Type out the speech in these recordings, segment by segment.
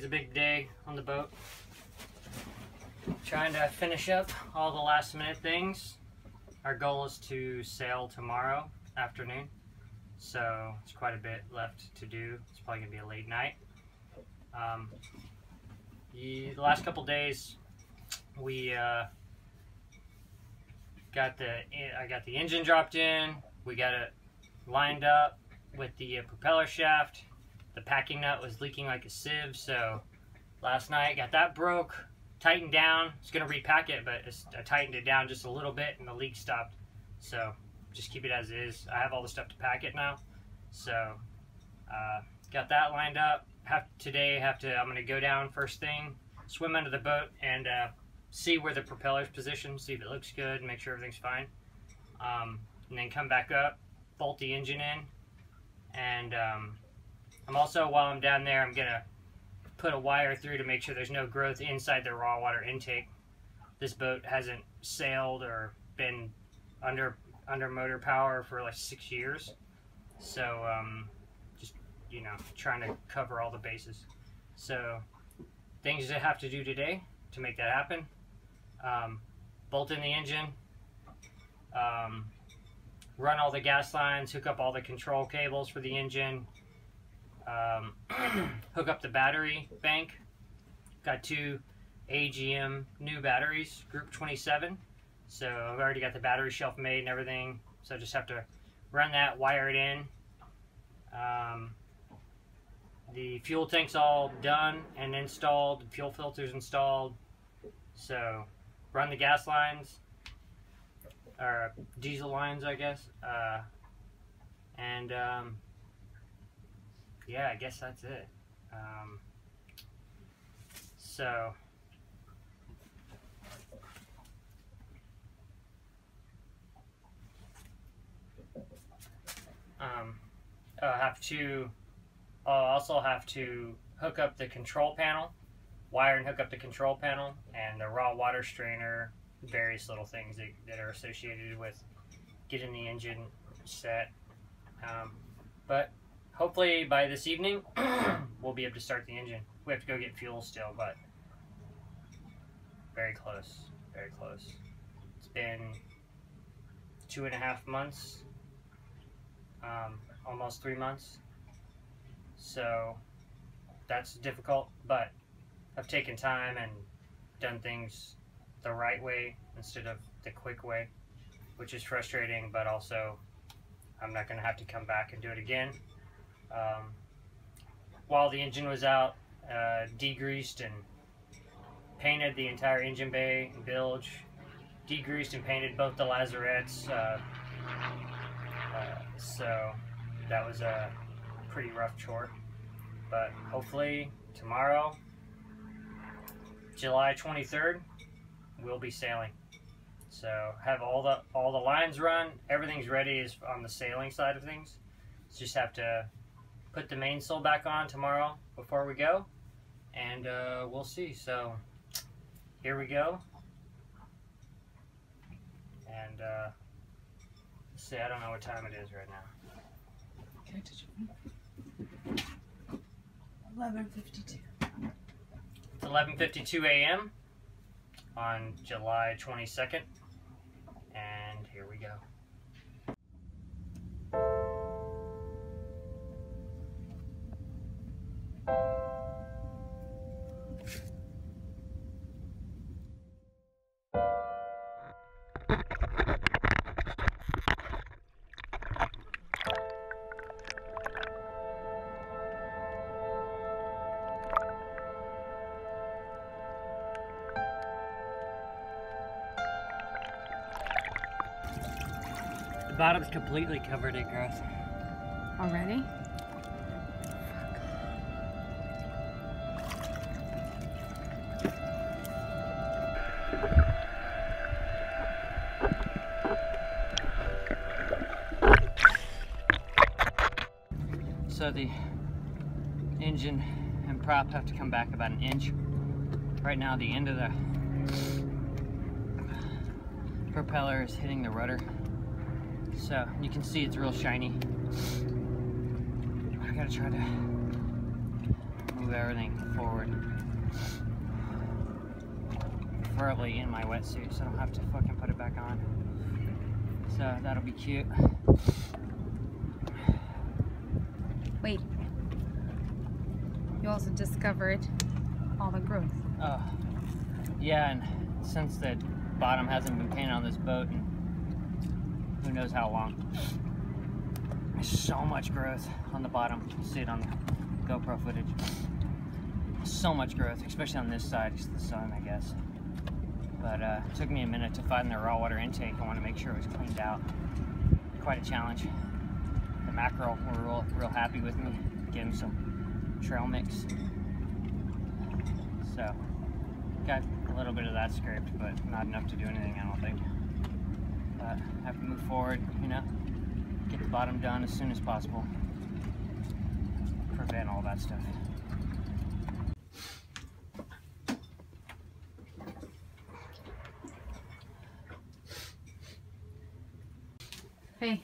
a big day on the boat. Trying to finish up all the last minute things. Our goal is to sail tomorrow afternoon, so it's quite a bit left to do. It's probably gonna be a late night. The last couple days we I got the engine dropped in. We got it lined up with the propeller shaft. The packing nut was leaking like a sieve, so last night got that broke, tightened down. I was gonna repack it, but I tightened it down just a little bit and the leak stopped. So just keep it as is. I have all the stuff to pack it now. So got that lined up. I'm gonna go down first thing, swim under the boat and see where the propeller's positioned, see if it looks good, make sure everything's fine. And then come back up, bolt the engine in, and I'm also, while I'm down there, I'm gonna put a wire through to make sure there's no growth inside the raw water intake. This boat hasn't sailed or been under motor power for like 6 years, so just, you know, trying to cover all the bases. So things I have to do today to make that happen: bolt in the engine, run all the gas lines, hook up all the control cables for the engine, hook up the battery bank. Got 2 AGM new batteries, group 27. So I've already got the battery shelf made and everything. So I just have to run that, wire it in. The fuel tank's all done and installed. The fuel filter's installed. So run the gas lines, or diesel lines, I guess. Yeah, I guess that's it. I'll also have to hook up the control panel, wire and hook up the control panel, and the raw water strainer, various little things that are associated with getting the engine set. But hopefully by this evening, we'll be able to start the engine. We have to go get fuel still, but very close, very close. It's been 2.5 months, almost 3 months. So that's difficult, but I've taken time and done things the right way instead of the quick way, which is frustrating, but also I'm not going to have to come back and do it again. While the engine was out, degreased and painted the entire engine bay and bilge, degreased and painted both the lazarettes, so that was a pretty rough chore. But hopefully tomorrow, July 23rd, we'll be sailing. So have all the lines run, everything's ready is on the sailing side of things. Just have to put the mainsail back on tomorrow before we go, and we'll see. So here we go. And let's see, I don't know what time it is right now. Can I touch it? 11:52. It's 11:52 a.m. on July 22nd, and here we go. The bottom's completely covered in grass. Already? So the engine and prop have to come back about an inch. Right now the end of the propeller is hitting the rudder. So you can see it's real shiny. I gotta try to move move everything forward. Preferably in my wetsuit so I don't have to fucking put it back on. So that'll be cute. Wait. You also discovered all the growth. Oh, yeah, and since the bottom hasn't been painted on this boat in who knows how long, there's so much growth on the bottom. You see it on the GoPro footage. So much growth, especially on this side, it's the sun, I guess. But it took me a minute to find the raw water intake. I want to make sure it was cleaned out. Quite a challenge. The mackerel were real happy with me. Give them some trail mix. So, got a little bit of that scraped, but not enough to do anything, I don't think. But have to move forward, you know, get the bottom done as soon as possible. Prevent all that stuff. Hey.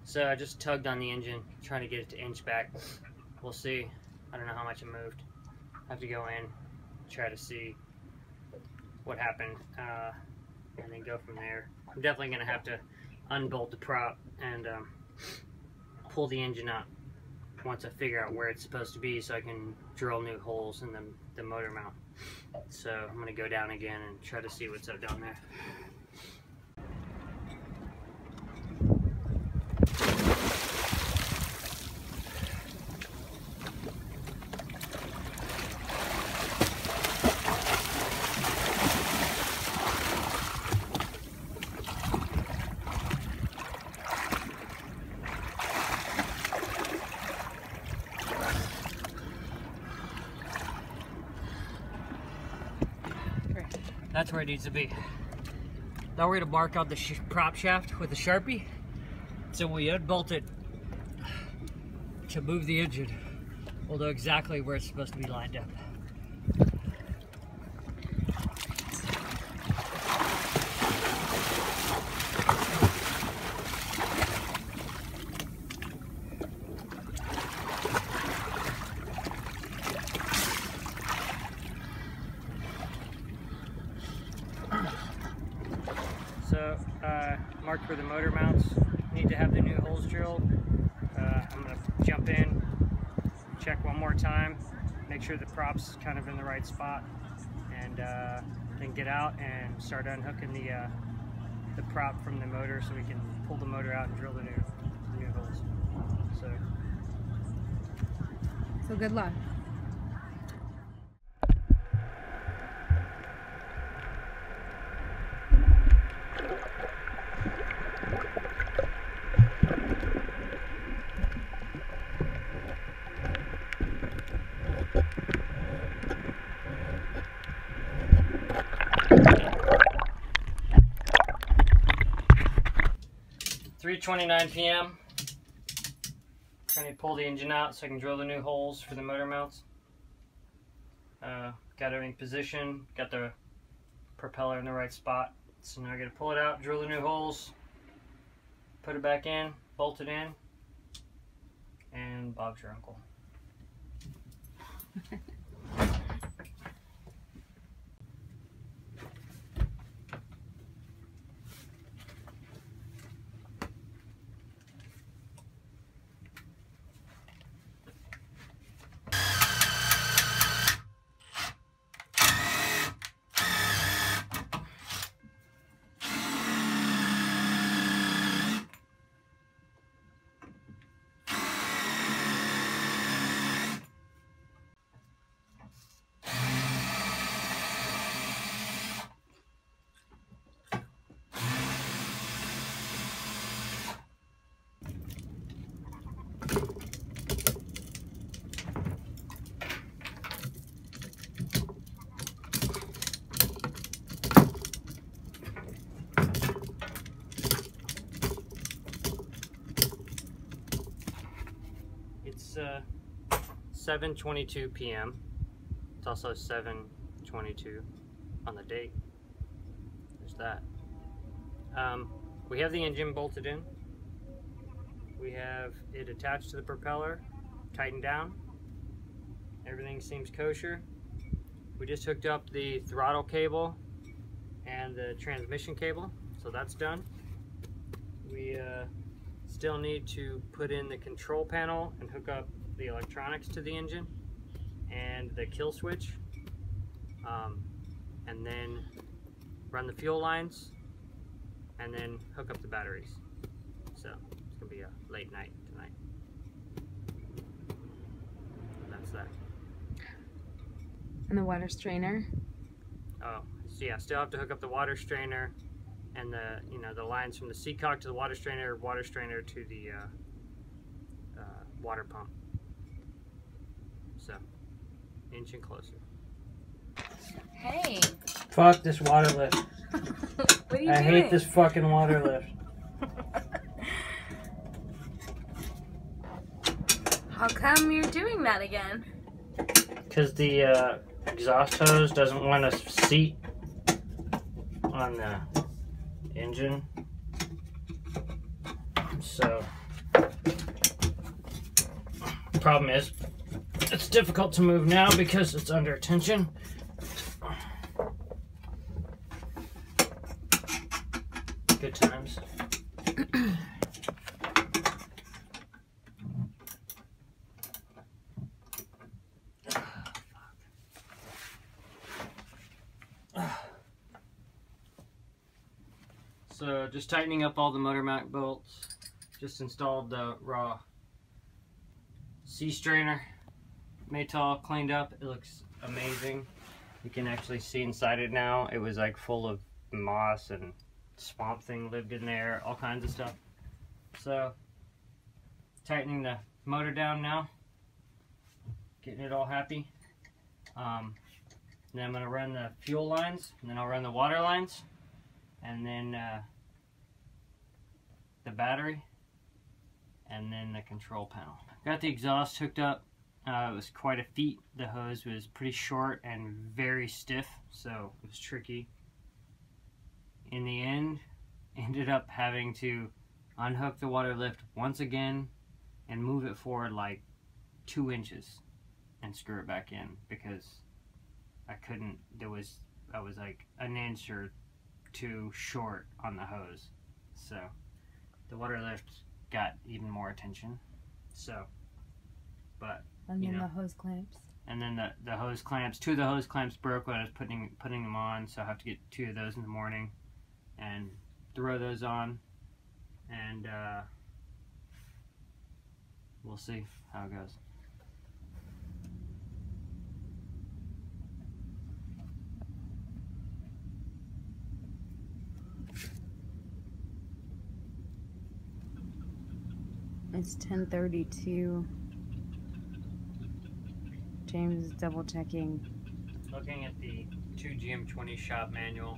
So I just tugged on the engine, trying to get it to inch back. We'll see. I don't know how much it moved. I have to go in, try to see what happened, and then go from there. I'm definitely going to have to unbolt the prop and pull the engine up once I figure out where it's supposed to be so I can drill new holes in the motor mount. So I'm going to go down again and try to see what's up down there. That's where it needs to be. Now we're going to mark out the prop shaft with a Sharpie. So when we unbolt it to move the engine, we'll know exactly where it's supposed to be lined up. So, marked where the motor mounts need to have the new holes drilled. I'm going to jump in, check one more time, make sure the prop's kind of in the right spot, and then get out and start unhooking the prop from the motor so we can pull the motor out and drill the new holes. So good luck. It's 3:29 p.m. Trying to pull the engine out so I can drill the new holes for the motor mounts. Got everything positioned, got the propeller in the right spot. So now I got to pull it out, drill the new holes, put it back in, bolt it in, and Bob's your uncle. 7:22 p.m. It's also 7:22 on the date. There's that. We have the engine bolted in. We have it attached to the propeller, tightened down. Everything seems kosher. We just hooked up the throttle cable and the transmission cable, so that's done. We still need to put in the control panel and hook up the electronics to the engine and the kill switch, and then run the fuel lines and then hook up the batteries. So it's gonna be a late night tonight. That's that. And the water strainer. Oh, so yeah, still have to hook up the water strainer and the the lines from the seacock to the water strainer to the water pump. So, inching closer. Hey. Fuck this water lift. What are you I doing? hate this fucking water lift. How come you're doing that again? Because the exhaust hose doesn't want to seat on the engine. So, the problem is, it's difficult to move now because it's under tension. Good times. So just tightening up all the motor mount bolts. Just installed the raw sea strainer. Maytal cleaned up. It looks amazing. You can actually see inside it now. It was like full of moss and swamp thing lived in there, all kinds of stuff. So tightening the motor down now, getting it all happy. Then I'm gonna run the fuel lines, and then I'll run the water lines, and then the battery, and then the control panel. Got the exhaust hooked up. It was quite a feat. The hose was pretty short and very stiff, so it was tricky. In the end, ended up having to unhook the water lift once again and move it forward like 2 inches and screw it back in because I couldn't. I was like an inch or 2 short on the hose, so the water lift got even more attention. So, but And then the hose clamps. And then the hose clamps, 2 of the hose clamps broke when I was putting them on, so I have to get 2 of those in the morning and throw those on, and we'll see how it goes. It's 10:32. James is double checking. Looking at the 2GM20 shop manual,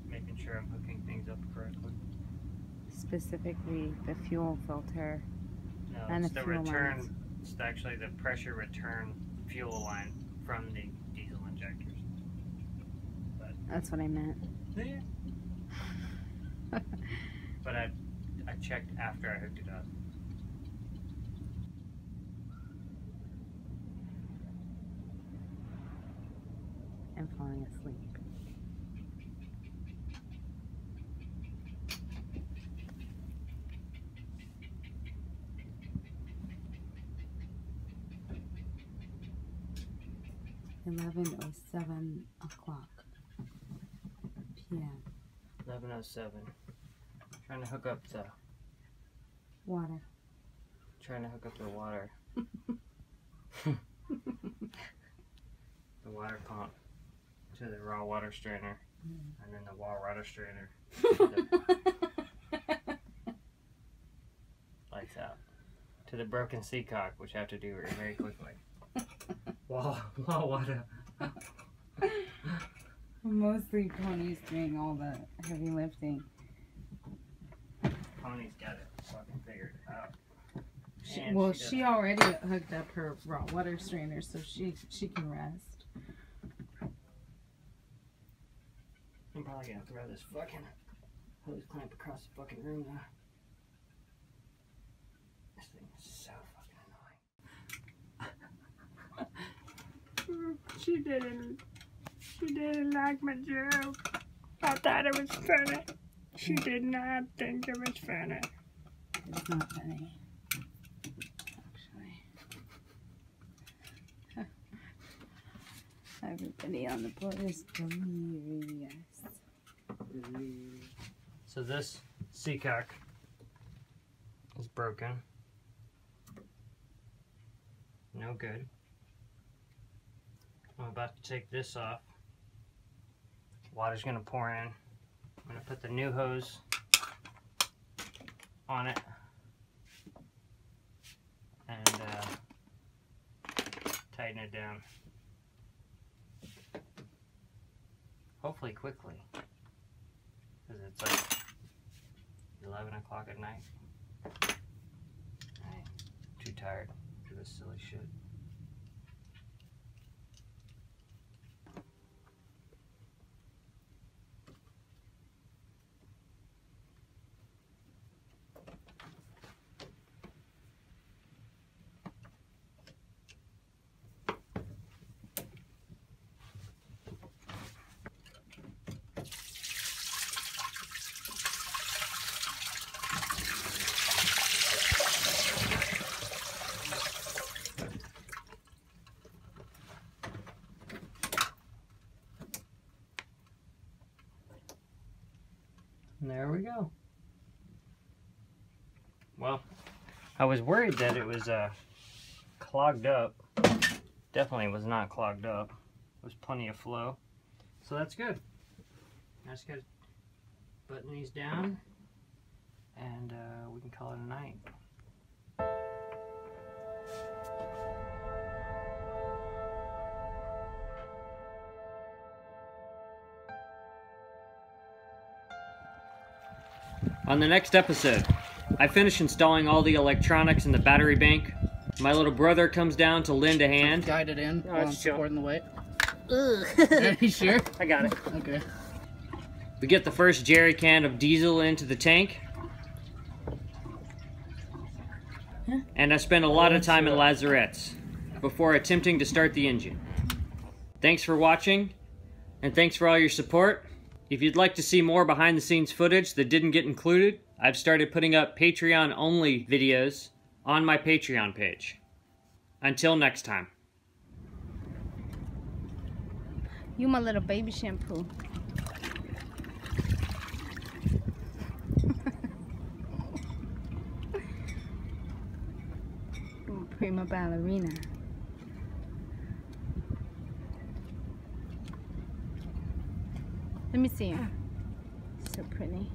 making sure I'm hooking things up correctly. Specifically the fuel filter No, and it's the the fuel return. lines. It's actually the pressure return fuel line from the diesel injectors. But That's what I meant. yeah. But I checked after I hooked it up. I'm falling asleep. $11:07 p.m. 11:07. Trying to hook up the Water. water. The water pump to the raw water strainer, and then the raw water strainer. Lights out. To the broken seacock, which I have to do very quickly. Wow, water. Mostly Pony's doing all the heavy lifting. Pony's got it fucking figured out. She already hooked up her raw water strainer, so she can rest. I'm probably gonna throw this fucking hose clamp across the fucking room now. This thing is so fucking annoying. She didn't like my joke. I thought it was funny. She did not think it was funny. It's not funny. Actually. Everybody on the boat is delirious. So this seacock is broken. No good. I'm about to take this off. Water's gonna pour in. I'm gonna put the new hose on it and tighten it down. Hopefully quickly, because it's like 11 o'clock at night. I'm too tired for this silly shit. And there we go. Well, I was worried that it was clogged up. Definitely was not clogged up. There was plenty of flow. So that's good. I just gotta button these down and we can call it a night. On the next episode, I finish installing all the electronics in the battery bank. My little brother comes down to lend a hand. Guide it in while I'm supporting the weight. Are you sure? I got it. Okay. We get the first jerry can of diesel into the tank. And I spend a lot of time in lazarettes before attempting to start the engine. Thanks for watching, and thanks for all your support. If you'd like to see more behind the scenes footage that didn't get included, I've started putting up Patreon only videos on my Patreon page. Until next time. You my little baby shampoo. Prima ballerina. Let me see her. So pretty.